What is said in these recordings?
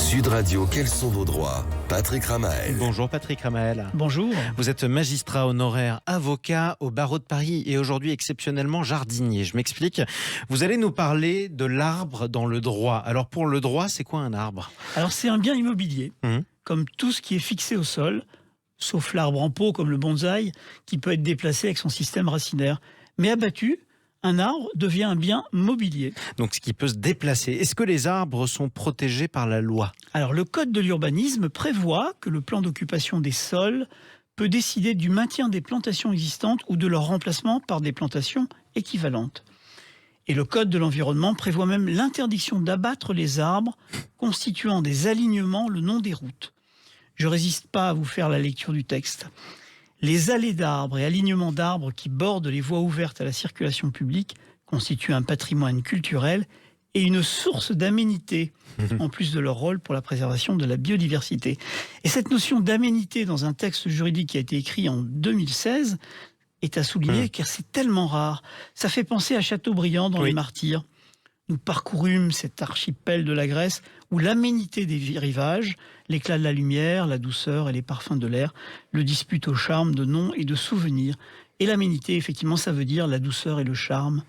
Sud Radio, quels sont vos droits? Patrick Ramael. Bonjour Patrick Ramael. Bonjour. Vous êtes magistrat honoraire, avocat au barreau de Paris et aujourd'hui exceptionnellement jardinier. Je m'explique. Vous allez nous parler de l'arbre dans le droit. Alors pour le droit, c'est quoi un arbre? Alors c'est un bien immobilier, comme tout ce qui est fixé au sol, sauf l'arbre en pot comme le bonsaï, qui peut être déplacé avec son système racinaire. Mais abattu, un arbre devient un bien mobilier. Donc ce qui peut se déplacer. Est-ce que les arbres sont protégés par la loi? Alors le code de l'urbanisme prévoit que le plan d'occupation des sols peut décider du maintien des plantations existantes ou de leur remplacement par des plantations équivalentes. Et le code de l'environnement prévoit même l'interdiction d'abattre les arbres constituant des alignements le long des routes. Je ne résiste pas à vous faire la lecture du texte. Les allées d'arbres et alignements d'arbres qui bordent les voies ouvertes à la circulation publique constituent un patrimoine culturel et une source d'aménité, en plus de leur rôle pour la préservation de la biodiversité. Et cette notion d'aménité dans un texte juridique qui a été écrit en 2016 est à souligner car c'est tellement rare. Ça fait penser à Chateaubriand dans Les Martyrs. Nous parcourûmes cet archipel de la Grèce où l'aménité des rivages, l'éclat de la lumière, la douceur et les parfums de l'air le disputent au charme de noms et de souvenirs. Et l'aménité, effectivement, ça veut dire la douceur et le charme.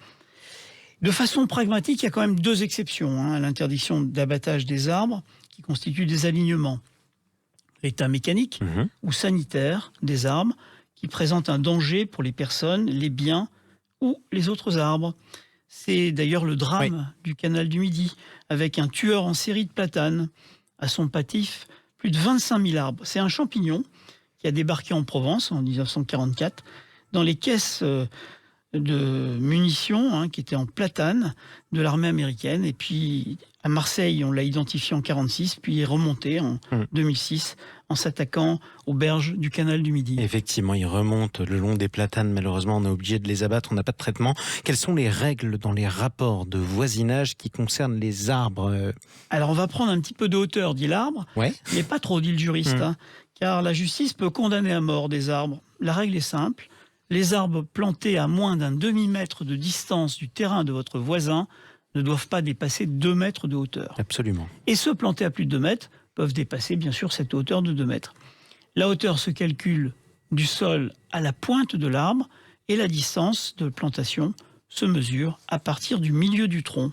De façon pragmatique, il y a quand même deux exceptions à l'interdiction d'abattage des arbres qui constituent des alignements. L'état mécanique ou sanitaire des arbres qui présentent un danger pour les personnes, les biens ou les autres arbres. C'est d'ailleurs le drame du canal du Midi, avec un tueur en série de platanes. À son patif, plus de 25 000 arbres. C'est un champignon qui a débarqué en Provence en 1944 dans les caisses de munitions qui étaient en platane de l'armée américaine. Et puis à Marseille, on l'a identifié en 1946, puis il est remonté en 2006 en s'attaquant aux berges du canal du Midi. Effectivement, il remonte le long des platanes. Malheureusement, on est obligé de les abattre. On n'a pas de traitement. Quelles sont les règles dans les rapports de voisinage qui concernent les arbres? Alors, on va prendre un petit peu de hauteur, dit l'arbre. Mais pas trop, dit le juriste. Car la justice peut condamner à mort des arbres. La règle est simple. Les arbres plantés à moins d'un demi-mètre de distance du terrain de votre voisin ne doivent pas dépasser 2 mètres de hauteur. Absolument. Et ceux plantés à plus de 2 mètres peuvent dépasser, bien sûr, cette hauteur de 2 mètres. La hauteur se calcule du sol à la pointe de l'arbre et la distance de plantation se mesure à partir du milieu du tronc.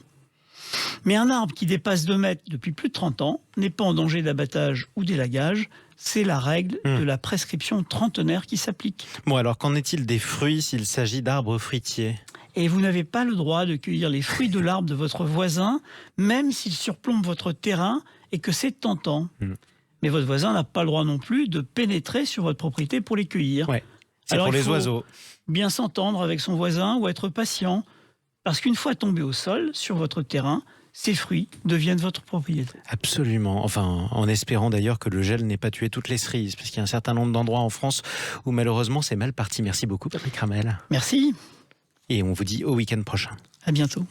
Mais un arbre qui dépasse 2 mètres depuis plus de 30 ans n'est pas en danger d'abattage ou d'élagage. C'est la règle de la prescription trentenaire qui s'applique. Bon, alors qu'en est-il des fruits s'il s'agit d'arbres fruitiers? Et vous n'avez pas le droit de cueillir les fruits de l'arbre de votre voisin, même s'il surplombe votre terrain et que c'est tentant. Mais votre voisin n'a pas le droit non plus de pénétrer sur votre propriété pour les cueillir. C'est alors, pour les oiseaux. Bien s'entendre avec son voisin ou être patient. Parce qu'une fois tombés au sol, sur votre terrain, ces fruits deviennent votre propriété. Absolument. Enfin, en espérant d'ailleurs que le gel n'ait pas tué toutes les cerises, parce qu'il y a un certain nombre d'endroits en France où malheureusement c'est mal parti. Merci beaucoup Patrick Ramael. Merci. Et on vous dit au week-end prochain. À bientôt.